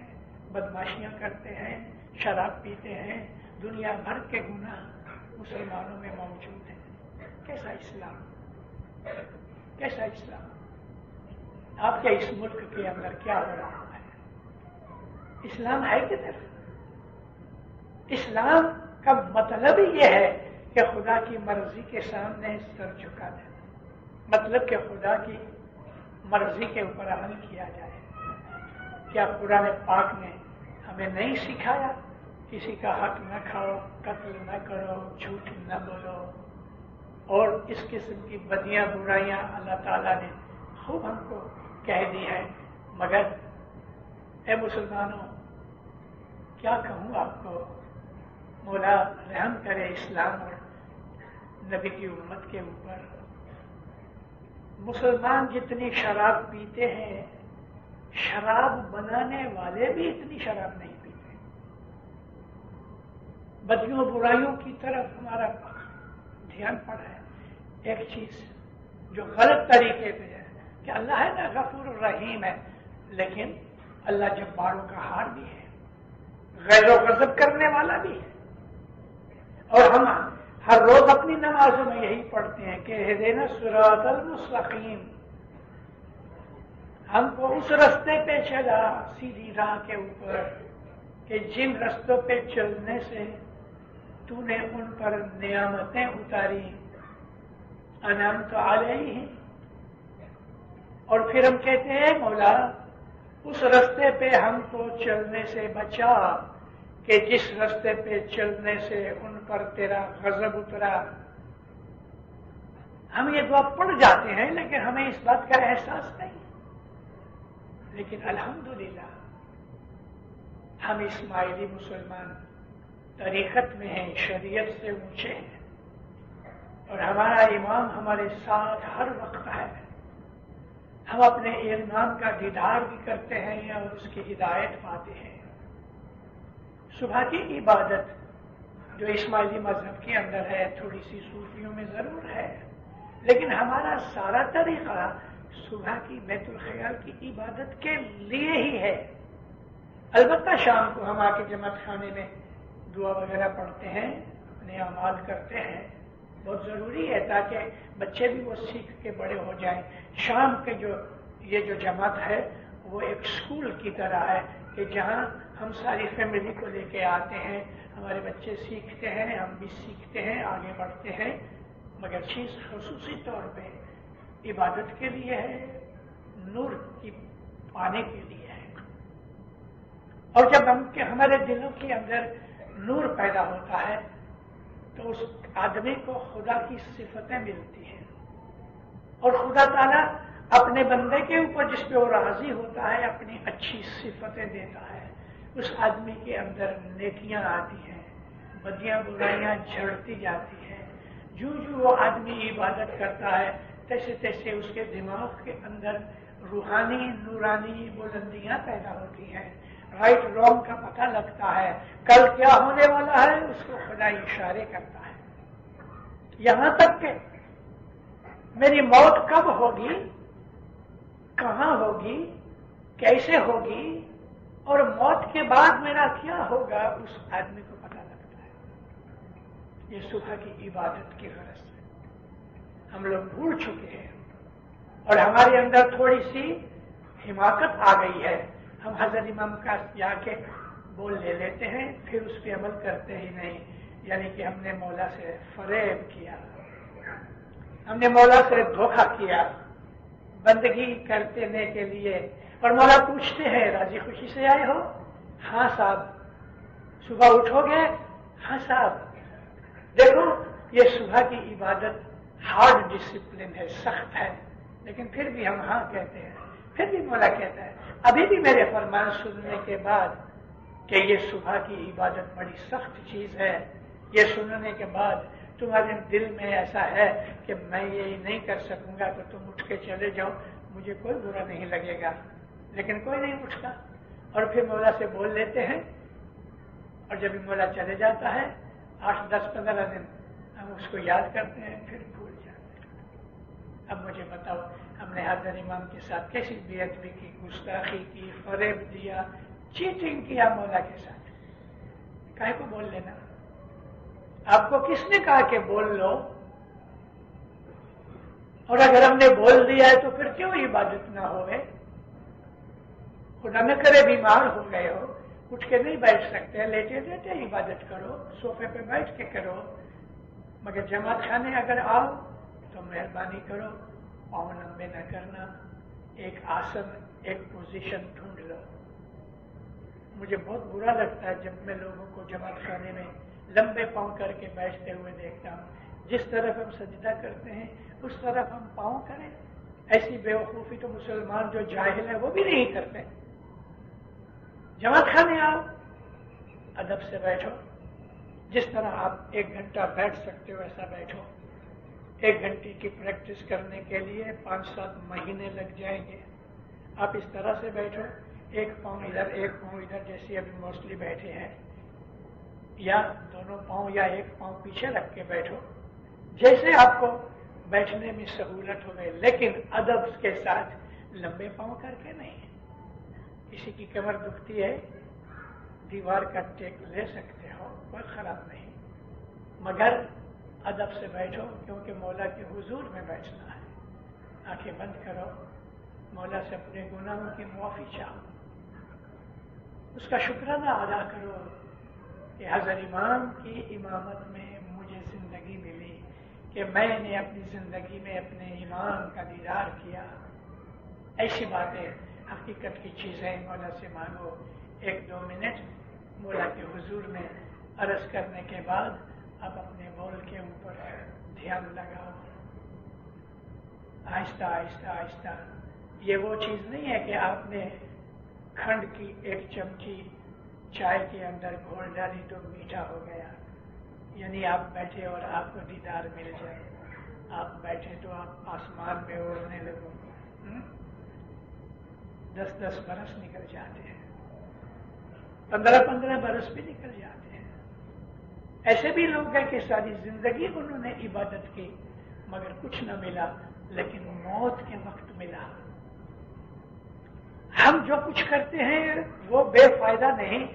بدماشیاں کرتے ہیں، شراب پیتے ہیں، دنیا بھر کے گناہ مسلمانوں میں موجود ہیں۔ کیسا اسلام، کیسا اسلام؟ آپ کے اس ملک کے اندر کیا ہو رہا ہے؟ اسلام ہے کدھر؟ اسلام کا مطلب ہی یہ ہے کہ خدا کی مرضی کے سامنے سر جھکا دینا، مطلب کہ خدا کی مرضی کے اوپر عمل کیا جائے۔ کیا قرآن پاک نے ہمیں نہیں سکھایا کسی کا حق نہ کھاؤ، قتل نہ کرو، جھوٹ نہ بولو، اور اس قسم کی بدیاں برائیاں اللہ تعالیٰ نے خوب ہم کو کہہ دی ہے؟ مگر اے مسلمانوں، क्या कहूँ आपको, मौला रहम करे इस्लाम और नबी की उम्मत के ऊपर। मुसलमान जितनी शराब पीते हैं, शराब बनाने वाले भी इतनी शराब नहीं पीते। बदियों बुराइयों की तरफ हमारा ध्यान पड़ा है। एक चीज जो गलत तरीके पे है कि अल्लाह है ना गफूर रहीम है, लेकिन अल्लाह जब्बारों का हार भी है, गैरो गजब करने वाला भी है। और हम हर रोज अपनी नमाजों में यही पढ़ते हैं कि हिदीना सिरातल मुस्तकीम, हमको उस रास्ते पे चला, सीधी राह के ऊपर, कि जिन रास्तों पे चलने से तूने उन पर नियामतें उतारी, अनाम तो अलैहिम। और फिर हम कहते हैं मौला उस रास्ते पे हमको चलने से बचा कि जिस रास्ते पे चलने से उन पर तेरा गजब उतरा। हम ये दुआ पढ़ जाते हैं लेकिन हमें इस बात का एहसास नहीं। लेकिन अल्हम्दुलिल्लाह हम इस्माइली मुसलमान तरीकत में हैं, शरीयत से ऊंचे हैं, और हमारा इमाम हमारे साथ हर वक्त है। हम अपने इमाम का दीदार भी करते हैं और उसकी हिदायत पाते हैं। सुबह की इबादत जो इस्माइली मजहब के अंदर है, थोड़ी सी सूफियों में जरूर है, लेकिन हमारा सारा तरीका सुबह की बैतुल ख्याल की इबादत के लिए ही है। अलबत्ता शाम को हम आके जमात खाने में दुआ वगैरह पढ़ते हैं, अपने अमाल करते हैं, बहुत जरूरी है ताकि बच्चे भी वो सीख के बड़े हो जाएं। शाम के ये जो जमात है वो एक स्कूल की तरह है कि जहां हम सारी फैमिली को लेके आते हैं, हमारे बच्चे सीखते हैं, हम भी सीखते हैं, आगे बढ़ते हैं। मगर चीज खसूसी तौर पे इबादत के लिए है, नूर की पाने के लिए है। और जब हमारे दिलों के अंदर नूर पैदा होता है तो उस आदमी को खुदा की सिफतें मिलती हैं, और खुदा ताला अपने बंदे के ऊपर जिस पे वो राजी होता है अपनी अच्छी सिफतें देता है। उस आदमी के अंदर नेकियां आती हैं, बदियां बुराइयां झड़ती जाती हैं। जो वो आदमी इबादत करता है तैसे तैसे उसके दिमाग के अंदर रूहानी नूरानी बुलंदियां पैदा होती हैं, राइट रॉन्ग का पता लगता है, कल क्या होने वाला है उसको खुदा इशारे करता है। यहां तक कि मेरी मौत कब होगी, कहां होगी, कैसे होगी, और मौत के बाद मेरा क्या होगा, उस आदमी को पता लगता है। ये सुबह की इबादत की गरज से हम लोग भूल चुके हैं, और हमारे अंदर थोड़ी सी हिमाकत आ गई है। हम हजरत इमाम का जाके बोल ले लेते हैं, फिर उस पर अमल करते ही नहीं। यानी कि हमने मौला से फरेब किया, हमने मौला से धोखा किया बंदगी करने के लिए। और मौला पूछते हैं राजी खुशी से आए हो? हाँ साहब। सुबह उठोगे? हाँ साहब। देखो ये सुबह की इबादत हार्ड डिसिप्लिन है, सख्त है, लेकिन फिर भी हम हाँ कहते हैं। फिर भी मौला कहता है अभी भी मेरे फरमान सुनने के बाद कि ये सुबह की इबादत बड़ी सख्त चीज है, ये सुनने के बाद तुम्हारे दिल में ऐसा है कि मैं ये नहीं कर सकूंगा तो तुम उठ के चले जाओ, मुझे कोई बुरा नहीं लगेगा। लेकिन कोई नहीं उठता, और फिर मौला से बोल लेते हैं, और जब मौला चले जाता है 8, 10, 15 दिन हम उसको याद करते हैं, फिर भूल जाते हैं। अब मुझे बताओ हमने हजरत इमाम के साथ कैसी बेअदबी की, गुस्ताखी की, फरेब दिया, चीटिंग किया मौला के साथ। काहे को बोल लेना? आपको किसने कहा कि बोल लो? और अगर हमने बोल दिया है तो फिर क्यों इबादत ना हो गए? खुदा न करे बीमार हो गए हो, उठ के नहीं बैठ सकते, लेटे लेटे इबादत करो, सोफे पे बैठ के करो। मगर जमात खाने अगर आओ तो मेहरबानी करो, पाँव लंबे न करना, एक आसन, एक पोजीशन ढूंढ लो। मुझे बहुत बुरा लगता है जब मैं लोगों को जमात खाने में लंबे पाँव करके बैठते हुए देखता हूँ। जिस तरफ हम सजदा करते हैं उस तरफ हम पाँव करें। ऐसी बेवकूफी तो मुसलमान जो जाहिल है वो भी नहीं करते। जमात खाने आओ, अदब से बैठो। जिस तरह आप 1 घंटा बैठ सकते हो वैसा बैठो। 1 घंटे की प्रैक्टिस करने के लिए 5-7 महीने लग जाएंगे। आप इस तरह से बैठो, एक पाँव इधर एक पाँव इधर, जैसे अभी मोस्टली बैठे हैं, या दोनों पाँव या एक पाँव पीछे रख के बैठो, जैसे आपको बैठने में सहूलत हो गई, लेकिन अदब के साथ लंबे पाँव करके नहीं। किसी की कमर दुखती है, दीवार का टेक ले सकते हो, कोई खराब नहीं, मगर अदब से बैठो, क्योंकि मौला के हुजूर में बैठना है। आंखें बंद करो, मौला से अपने गुनाहों की मुआफी चाहो, उसका शुक्राना अदा करो कि हज़रत इमाम की इमामत में मुझे जिंदगी मिली, कि मैंने अपनी जिंदगी में अपने इमाम का दीदार किया। ऐसी बातें, हकीकत की चीजें मौला से मांगो। 1-2 मिनट मौला के हुजूर में अर्ज करने के बाद आप अपने बोल के ऊपर ध्यान लगाओ, आहिस्ता आहिस्ता आहिस्ता। ये वो चीज नहीं है कि आपने खंड की 1 चमची चाय के अंदर घोल डाली तो मीठा हो गया, यानी आप बैठे और आपको दीदार मिल जाए। आप बैठे तो आप आसमान में उड़ने लगो। 10-10 बरस निकल जाते हैं, 15-15 बरस भी निकल जाते हैं। ऐसे भी लोग हैं कि सारी जिंदगी उन्होंने इबादत की मगर कुछ न मिला, लेकिन मौत के वक्त मिला। हम जो कुछ करते हैं वो बेफायदा नहीं,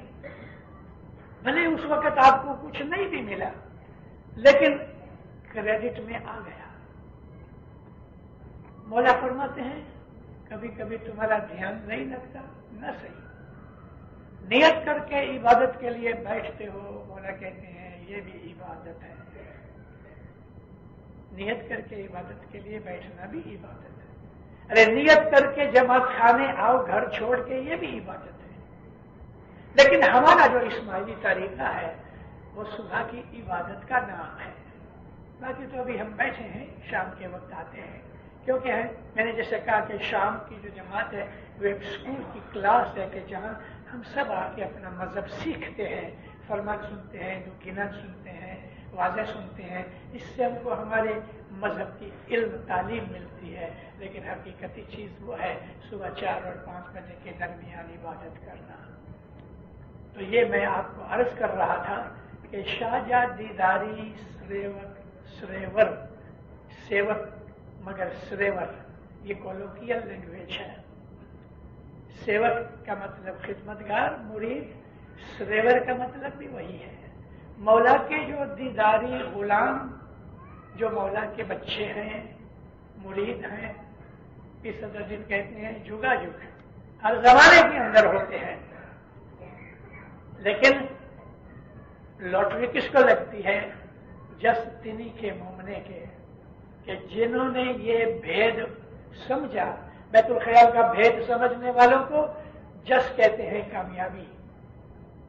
भले उस वक्त आपको कुछ नहीं भी मिला, लेकिन क्रेडिट में आ गया। मौला फरमाते हैं कभी कभी तुम्हारा ध्यान नहीं लगता, न सही, नियत करके इबादत के लिए बैठते हो। मौला कहते हैं ये भी इबादत है। नियत करके इबादत के लिए बैठना भी इबादत है। अरे नियत करके जमात खाने आओ घर छोड़ के, ये भी इबादत है। लेकिन हमारा जो इस्माइली तरीका है वो सुबह की इबादत का नाम है। बाकी तो अभी हम बैठे हैं, शाम के वक्त आते हैं, क्योंकि मैंने जैसे कहा कि शाम की जो जमात है वो एक स्कूल की क्लास है कि जहां हम सब आके अपना मजहब सीखते हैं, फरमान सुनते हैं, दुखीना सुनते हैं, वाज़े सुनते हैं। इससे हमको हमारे मजहब की इल्म तालीम मिलती है। लेकिन हकीकती चीज वो है सुबह 4 और 5 बजे के दरमियान इबादत करना। तो ये मैं आपको अर्ज कर रहा था कि शाहजहाँ दीदारी श्रेवर सेवक मगर श्रेवर, ये कोलोकियल लैंग्वेज है। सेवक का मतलब खिदमतगार, मुरीद, श्रेवर का मतलब भी वही है। मौला के जो दीदारी गुलाम, जो मौला के बच्चे हैं, मुरीद हैं, इस दिन कहते हैं जुगा जुग, हर जमाने के अंदर होते हैं। लेकिन लॉटरी किसको लगती है? जस तिन्ही के मोमने के, कि जिन्होंने ये भेद समझा। बैतुल ख्याल का भेद समझने वालों को जस कहते हैं कामयाबी,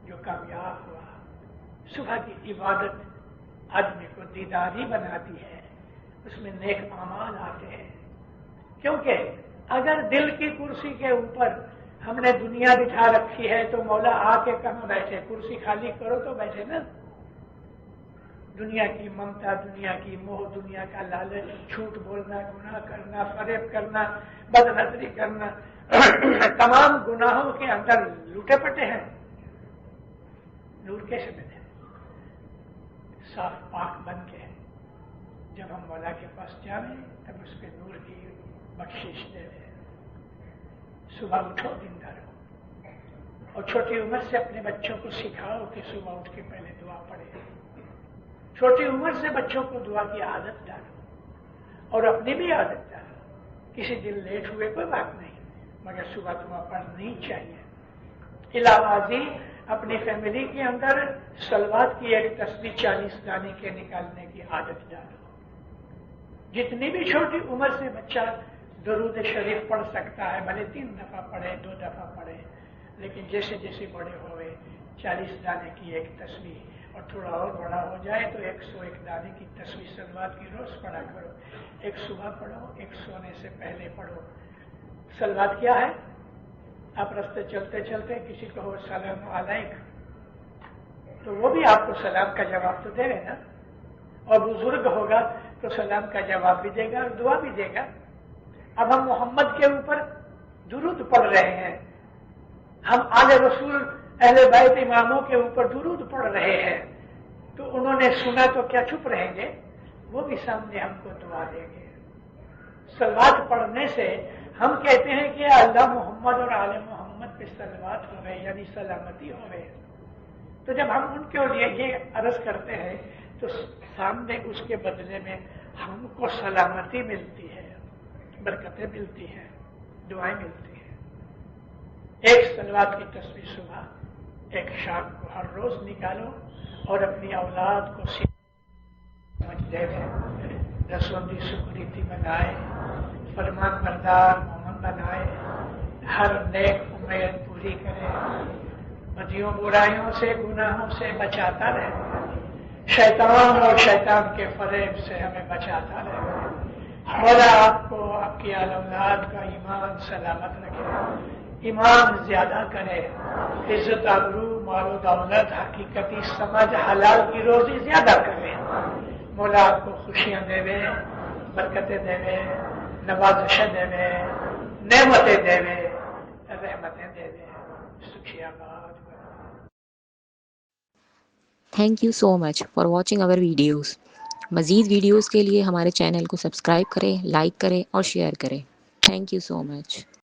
जो कामयाब हुआ। सुबह की इबादत आदमी को दीदारी बनाती है, उसमें नेक अमाल आते हैं। क्योंकि अगर दिल की कुर्सी के ऊपर हमने दुनिया बिठा रखी है तो मौला आके कहाँ बैठे? कुर्सी खाली करो तो बैठे ना। दुनिया की ममता, दुनिया की मोह, दुनिया का लालच, झूठ बोलना, गुनाह करना, फरेब करना, बदनजरी करना, तमाम गुनाहों के अंदर लूटे पटे हैं। नूर कैसे मिले? साफ पाक बन के जब हम मौला के पास जाए तब उसके नूर की बख्शिश दे। सुबह उठो, जिंदा रहो, और छोटी उम्र से अपने बच्चों को सिखाओ कि सुबह उठ के पहले दुआ पढ़े। छोटी उम्र से बच्चों को दुआ की आदत डालो और अपनी भी आदत डालो। किसी दिन लेट हुए कोई बात नहीं, मगर सुबह दुआ पढ़नी चाहिए। इलावाजी अपनी फैमिली के अंदर सलवात की एक तस्वीर 40 दाने के निकालने की आदत डालो। जितनी भी छोटी उम्र से बच्चा दुरूद शरीफ पढ़ सकता है, भले 3 दफा पढ़े, 2 दफा पढ़े, लेकिन जैसे जैसे बड़े होवे 40 दाने की एक तस्वीर, और थोड़ा और बड़ा हो जाए तो 101 दाने की तस्वीर सलवात की रोज पढ़ा करो। एक सुबह पढ़ो, एक सोने से पहले पढ़ो। सलवात क्या है? आप रास्ते चलते चलते किसी को हो सलाम अलैक, تو وہ بھی آپ کو سلام کا جواب تو دے گا نا, اور بزرگ ہوگا تو سلام کا جواب بھی دے گا اور دعا بھی دے گا. اب ہم محمد کے اوپر درود پڑھ رہے ہیں, ہم آل رسول اہل بیت اماموں کے اوپر درود پڑھ رہے ہیں, تو انہوں نے سنا تو کیا چپ رہیں گے؟ وہ بھی سامنے ہم کو دعا دیں گے. صلوات پڑھنے سے ہم کہتے ہیں کہ اللہ محمد اور آل محمد پہ صلوات ہو گئے, یعنی سلامتی ہو گئے. تو جب ہم ان کے لیے یہ عرض کرتے ہیں تو سامنے اس کے بدلے میں ہم کو سلامتی ملتی ہے, برکتیں ملتی ہیں, دعائیں ملتی ہیں. ایک صلوات کی تصویر صبح, ایک شام کو ہر روز نکالو اور اپنی اولاد کو سمجھ دے رسول کی سکریتی بنائے, فرمان بردار مومن بنائے, ہر نیک امید پوری کرے, بدیوں برائیوں سے گناہوں سے بچاتا رہے, شیطان اور شیطان کے فریب سے ہمیں بچاتا رہے. مولا آپ کو آپ کی اولاد کا ایمان سلامت رکھے, ایمان زیادہ کرے, عزت آبرو مال و دولت حقیقتی سمجھ حلال کی روزی زیادہ کرے. مولا آپ کو خوشیاں دے, برکتیں دے, نوازشیں دے, نعمتیں دے, رحمتیں دے. سکھیا بات. Thank you so much for watching our videos. مزید ویڈیوز کے لیے ہمارے چینل کو سبسکرائب کریں, لائک کریں اور شیئر کریں. Thank you so much.